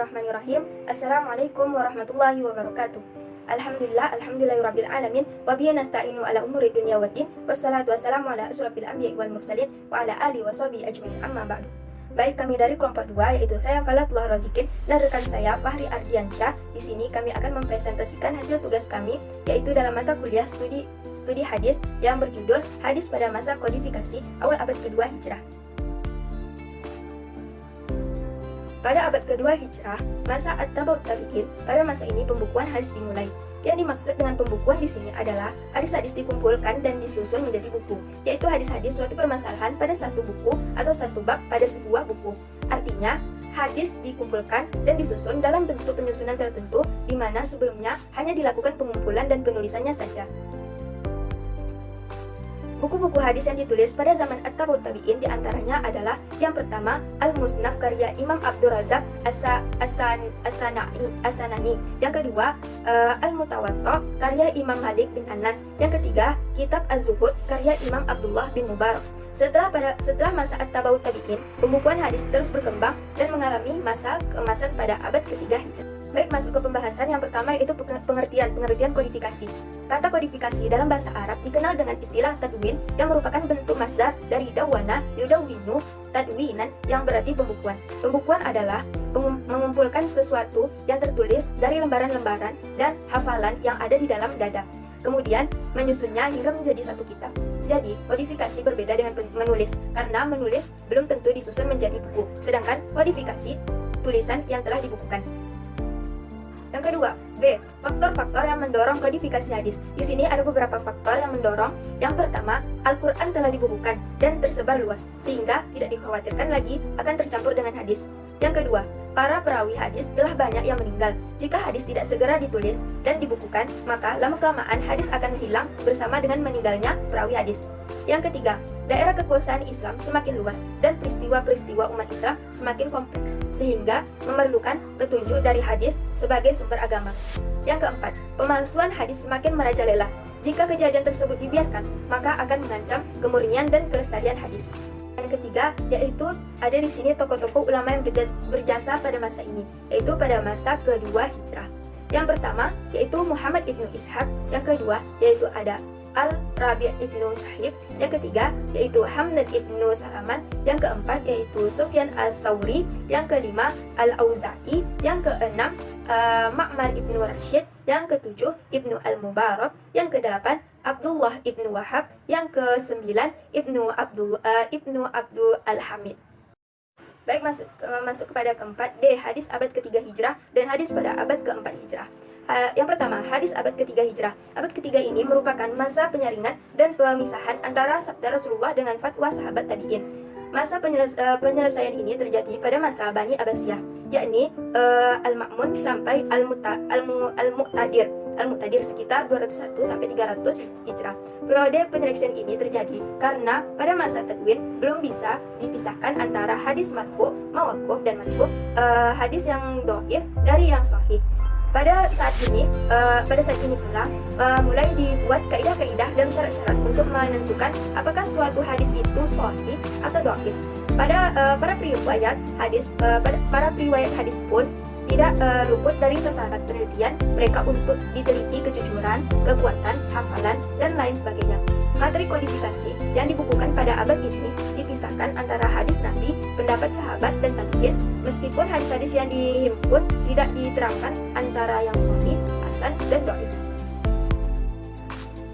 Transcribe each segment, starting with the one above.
Bismillahirrahmanirrahim. Assalamualaikum warahmatullahi wabarakatuh. Alhamdulillahirabbil alamin wa bihi nasta'inu ala umuri dunya waddin wassalatu wassalamu ala asrofil anbiya'i wal mursalin wa ala alihi washabihi ajmain amma ba'du. Baik, kami dari kelompok 2 yaitu saya Falatullah Rozikin dan rekan saya Fahri Ardiansyah. Di sini kami akan mempresentasikan hasil tugas kami yaitu dalam mata kuliah studi hadis yang berjudul Hadis pada Masa Kodifikasi Awal Abad Kedua Hijrah. Pada abad kedua Hijrah, masa At-Tabaut Tabi'in, pada masa ini pembukuan hadis dimulai. Yang dimaksud dengan pembukuan di sini adalah hadis-hadis dikumpulkan dan disusun menjadi buku, yaitu hadis-hadis suatu permasalahan pada satu buku atau satu bab pada sebuah buku. Artinya, hadis dikumpulkan dan disusun dalam bentuk penyusunan tertentu, di mana sebelumnya hanya dilakukan pengumpulan dan penulisannya saja. Buku-buku hadis yang ditulis pada zaman At-Tabaut Tabi'in diantaranya adalah yang pertama Al-Musnaf karya Imam Abdul Razak As-Sanani, yang kedua Al-Mutawatta karya Imam Malik bin Anas, yang ketiga Kitab Az-Zuhud karya Imam Abdullah bin Mubarak. Setelah masa At-Tabaut Tabi'in, pembukuan hadis terus berkembang dan mengalami masa keemasan pada abad ketiga Hijrah. Baik, masuk ke pembahasan yang pertama yaitu pengertian kodifikasi. Kata kodifikasi dalam bahasa Arab dikenal dengan istilah tadwin yang merupakan bentuk masdar dari dawana, yudawwinu, tadwinan yang berarti pembukuan. Pembukuan adalah mengumpulkan sesuatu yang tertulis dari lembaran-lembaran dan hafalan yang ada di dalam dada, kemudian menyusunnya hingga menjadi satu kitab. Jadi, kodifikasi berbeda dengan menulis, karena menulis belum tentu disusun menjadi buku, sedangkan kodifikasi tulisan yang telah dibukukan. Yang kedua, B. Faktor-faktor yang mendorong kodifikasi hadis. Di sini ada beberapa faktor yang mendorong. Yang pertama, Al-Quran telah dibukukan dan tersebar luas, sehingga tidak dikhawatirkan lagi akan tercampur dengan hadis. Yang kedua, para perawi hadis telah banyak yang meninggal. Jika hadis tidak segera ditulis dan dibukukan, maka lama-kelamaan hadis akan hilang bersama dengan meninggalnya perawi hadis. Yang ketiga, daerah kekuasaan Islam semakin luas dan peristiwa-peristiwa umat Islam semakin kompleks, sehingga memerlukan petunjuk dari hadis sebagai sumber agama. Yang keempat, pemalsuan hadis semakin merajalela. Jika kejadian tersebut dibiarkan, maka akan mengancam kemurnian dan kelestarian hadis. Yang ketiga, yaitu ada di sini tokoh-tokoh ulama yang berjasa pada masa ini, yaitu pada masa kedua Hijrah. Yang pertama, yaitu Muhammad ibnu Ishaq. Yang kedua, yaitu ada Al-Rabi' ibnu Sahib. Yang ketiga, yaitu Hamad ibnu Salaman. Yang keempat, yaitu Sufyan al-Thawri. Yang kelima, Al-Auza'i. Yang keenam, Ma'mar ibnu Rashid. Yang ketujuh, Ibnu al-Mubarak. Yang kedelapan, Abdullah ibnu Wahab. Yang kesembilan, Ibnu Abdul al-Hamid. Baik, masuk kepada keempat, D. Hadis abad ketiga Hijrah dan hadis pada abad keempat Hijrah. Yang pertama, hadis abad ketiga Hijrah. Abad ketiga ini merupakan masa penyaringan dan pemisahan antara sabda Rasulullah dengan fatwa sahabat tabi'in. Masa penyelesaian ini terjadi pada masa Bani Abbasiyah, yakni Al-Ma'mun sampai Al-Mu'tadir sekitar 201 sampai 300 Hijrah. Periode penyeleksian ini terjadi karena pada masa Tadwin belum bisa dipisahkan antara hadis marfu, mawquf dan matbu, hadis yang dhaif dari yang sahih. Pada saat ini pula mulai dibuat kaidah-kaidah dan syarat-syarat untuk menentukan apakah suatu hadis itu sahih atau dhaif. Pada para periwayat hadis pun tidak luput dari sasaran penelitian mereka untuk diteliti kejujuran, kekuatan, hafalan, dan lain sebagainya. Materi kodifikasi yang dibukukan pada abad ini dipisahkan antara hadis Nabi, pendapat sahabat, dan tabi'in, meskipun hadis-hadis yang dihimpun tidak diterangkan antara yang sahih, hasan, dan dhaif.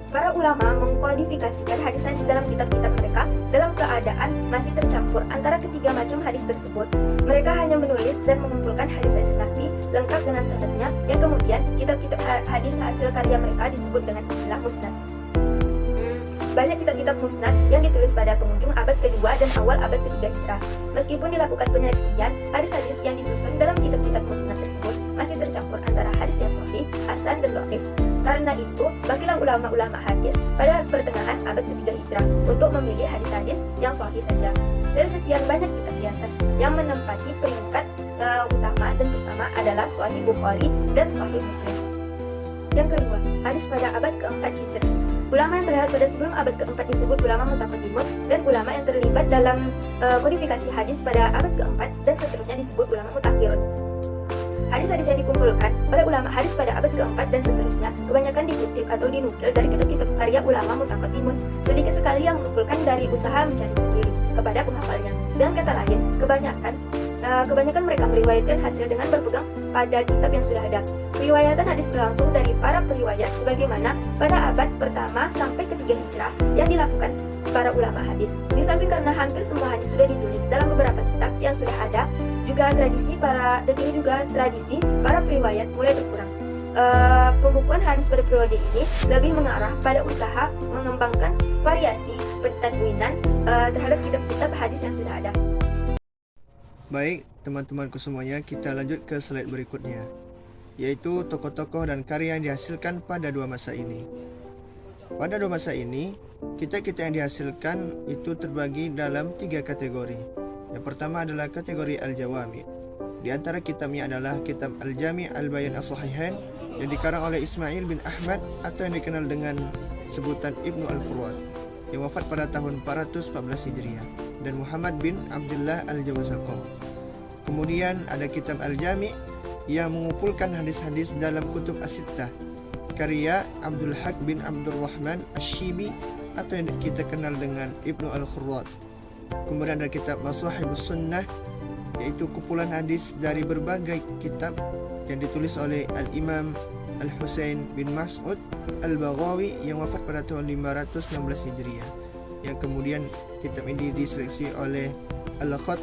Para ulama mengkodifikasikan hadis-hadis dalam kitab-kitab mereka dalam keadaan masih tercampur antara ketiga macam hadis tersebut. Mereka hanya menulis dan mengumpulkan hadis-hadis Nabi lengkap dengan sanadnya, yang kemudian kitab-kitab hadis hasil karya mereka disebut dengan istilah musnad. Banyak kitab-kitab musnad yang ditulis pada penghujung abad kedua dan awal abad ketiga Hijrah. Meskipun dilakukan penyeleksian, hadis-hadis yang disusun dalam kitab-kitab musnad tersebut masih tercampur antara hadis yang sahih, hasan, dan dhaif. Karena itu, bagilah ulama-ulama hadis pada pertengahan abad ketiga Hijrah untuk memilih hadis-hadis yang sahih saja. Dari sekian banyak kitab di atas, yang menempati peringkat utama dan pertama adalah Sahih Bukhari dan Sahih Muslim. Yang kedua, hadis pada abad keempat Hijrah. Ulama yang terlihat pada sebelum abad keempat disebut ulama mutaqaddimun, dan ulama yang terlibat dalam kodifikasi hadis pada abad keempat dan seterusnya disebut ulama mutakhirun. Hadis-hadis yang dikumpulkan oleh ulama hadis pada abad keempat dan seterusnya kebanyakan dikutip atau dinukil dari kitab-kitab karya ulama mutaqaddimun. Sedikit sekali yang mengumpulkan dari usaha mencari sendiri kepada penghafalnya. Dengan kata lain, kebanyakan mereka meriwayatkan hasil dengan berpegang pada kitab yang sudah ada. Riwayatan hadis berlangsung dari para periwayat sebagaimana pada abad pertama sampai ketiga Hijrah yang dilakukan para ulama hadis. Di samping karena hampir semua hadis sudah ditulis dalam beberapa kitab yang sudah ada, juga tradisi para periwayat mulai berkurang. Pembukuan hadis pada periode ini lebih mengarah pada usaha mengembangkan variasi pentadwinan terhadap kitab-kitab hadis yang sudah ada. Baik, teman-temanku semuanya, kita lanjut ke slide berikutnya, yaitu tokoh-tokoh dan karya yang dihasilkan pada dua masa ini. Pada dua masa ini, kitab-kitab yang dihasilkan itu terbagi dalam 3 kategori. Yang pertama adalah kategori Al-Jawami. Di antara kitabnya adalah kitab Al-Jami' Al-Bayan As-Sahihain yang dikarang oleh Ismail bin Ahmad atau yang dikenal dengan sebutan Ibnu Al-Furwat, yang wafat pada tahun 414 Hijriah, dan Muhammad bin Abdullah Al-Jawzaqah. Kemudian ada kitab Al-Jami' yang mengumpulkan hadis-hadis dalam kutub As-Sittah karya Abdul Haq bin Abdul Rahman Asy-Syibi atau yang kita kenal dengan Ibnu Al-Khurrat. Kemudian ada kitab Masahibus Sunnah, yaitu kumpulan hadis dari berbagai kitab yang ditulis oleh Al-Imam Al-Husain bin Mas'ud Al-Baghawi yang wafat pada tahun 516 Hijriah, yang kemudian kitab ini diseleksi oleh Al-Khat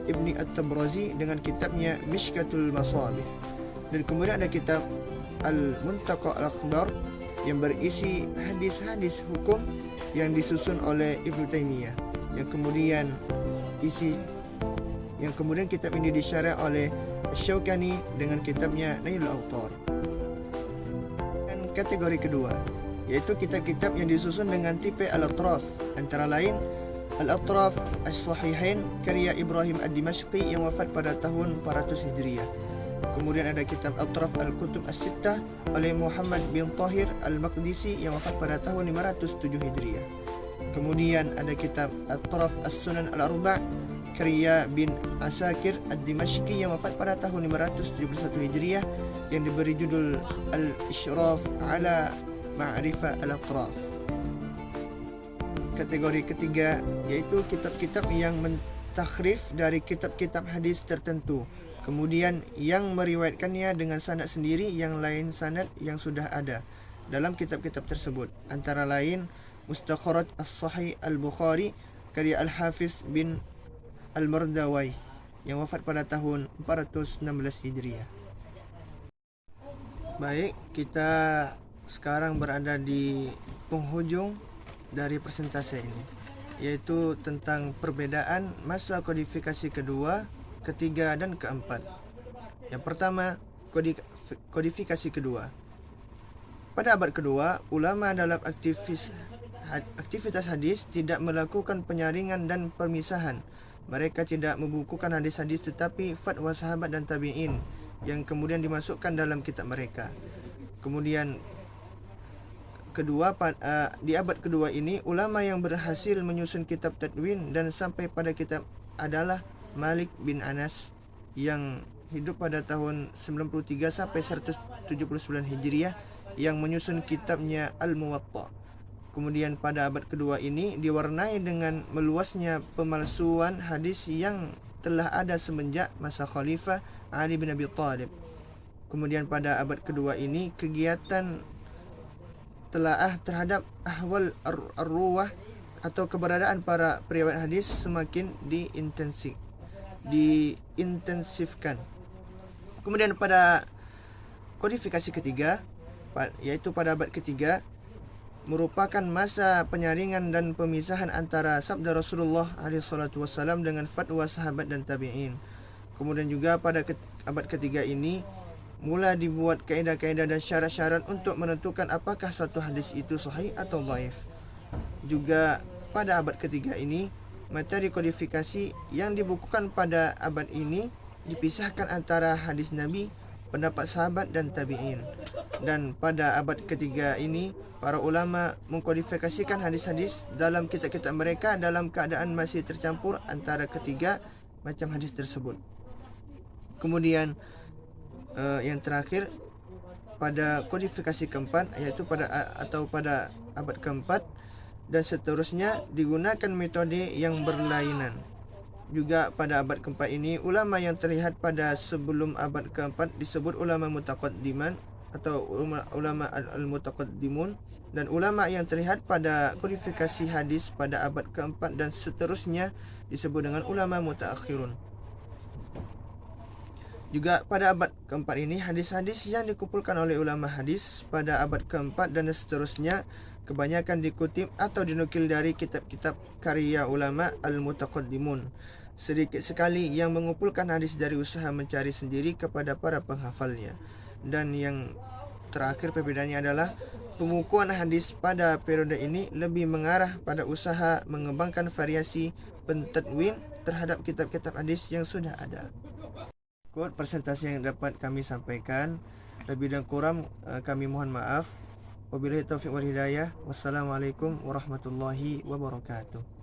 Ibni At-Tabrazi dengan kitabnya Mishkatul Masabih. Dan kemudian ada kitab Al-Muntaqa Al-Akhbar yang berisi hadis-hadis hukum yang disusun oleh Ibnu Taimiyah, yang kemudian kitab ini disyarah oleh Syaukani dengan kitabnya Nailul Awtar. Dan kategori kedua, yaitu kitab-kitab yang disusun dengan tipe Al-Atraf, antara lain Al-Atraf As-Sahihain karya Ibrahim Ad-Dimashqi yang wafat pada tahun 400 Hijriah. Kemudian ada kitab Atraf Al-Kutub As-Sittah oleh Muhammad bin Tahir Al-Maqdisi yang wafat pada tahun 507 Hijriah. Kemudian ada kitab Atraf As-Sunan Al-Arba' karya bin Asakir Ad-Dimashqi yang wafat pada tahun 571 Hijriah yang diberi judul Al-Ishraf ala Ma'rifah Al-Atraf. Kategori ketiga yaitu kitab-kitab yang mentakhrif dari kitab-kitab hadis tertentu, kemudian yang meriwayatkannya dengan sanad sendiri yang lain sanad yang sudah ada dalam kitab-kitab tersebut, antara lain Mustakhraj As-Sahih Al-Bukhari karya Al-Hafiz bin Al-Mardawai yang wafat pada tahun 416 Hijriah. Baik, kita sekarang berada di penghujung dari presentasi ini, yaitu tentang perbedaan masa kodifikasi kedua, ketiga, dan keempat. Yang pertama, kodifikasi kedua. Pada abad kedua, ulama dalam aktivitas hadis tidak melakukan penyaringan dan permisahan. Mereka tidak membukukan hadis-hadis tetapi fatwa sahabat dan tabi'in yang kemudian dimasukkan dalam kitab mereka. Kemudian di abad kedua ini, ulama yang berhasil menyusun kitab tadwin dan sampai pada kitab adalah Malik bin Anas yang hidup pada tahun 93 sampai 179 Hijriah yang menyusun kitabnya Al-Muwatta. Kemudian pada abad kedua ini diwarnai dengan meluasnya pemalsuan hadis yang telah ada semenjak masa Khalifah Ali bin Abi Thalib. Kemudian pada abad kedua ini kegiatan telaah terhadap ahwal ar-ruwah atau keberadaan para periwayat hadis semakin diintensifkan. Kemudian pada kodifikasi ketiga, yaitu pada abad ketiga, merupakan masa penyaringan dan pemisahan antara sabda Rasulullah SAW dengan fatwa sahabat dan tabi'in. Kemudian juga pada abad ketiga ini mula dibuat kaedah-kaedah dan syarat-syarat untuk menentukan apakah suatu hadis itu sahih atau dhaif. Juga pada abad ketiga ini, materi kodifikasi yang dibukukan pada abad ini dipisahkan antara hadis Nabi, pendapat sahabat dan tabi'in. Dan pada abad ketiga ini, para ulama mengkodifikasikan hadis-hadis dalam kitab-kitab mereka dalam keadaan masih tercampur antara ketiga macam hadis tersebut. Kemudian yang terakhir pada kodifikasi keempat, yaitu pada abad keempat dan seterusnya digunakan metode yang berlainan. Juga pada abad keempat ini, ulama yang terlihat pada sebelum abad keempat disebut ulama mutaqaddiman atau ulama al-mutaqaddimun, dan ulama yang terlihat pada kodifikasi hadis pada abad keempat dan seterusnya disebut dengan ulama mutaakhirun. Juga pada abad keempat ini, hadis-hadis yang dikumpulkan oleh ulama hadis pada abad keempat dan seterusnya kebanyakan dikutip atau dinukil dari kitab-kitab karya ulama al-mutaqaddimun. Sedikit sekali yang mengumpulkan hadis dari usaha mencari sendiri kepada para penghafalnya. Dan yang terakhir perbedaannya adalah pengukuhan hadis pada periode ini lebih mengarah pada usaha mengembangkan variasi pentadwin terhadap kitab-kitab hadis yang sudah ada. Quote presentasi yang dapat kami sampaikan, lebih dan kurang kami mohon maaf. Wabillahi taufiq wal hidayah. Wassalamualaikum warahmatullahi wabarakatuh.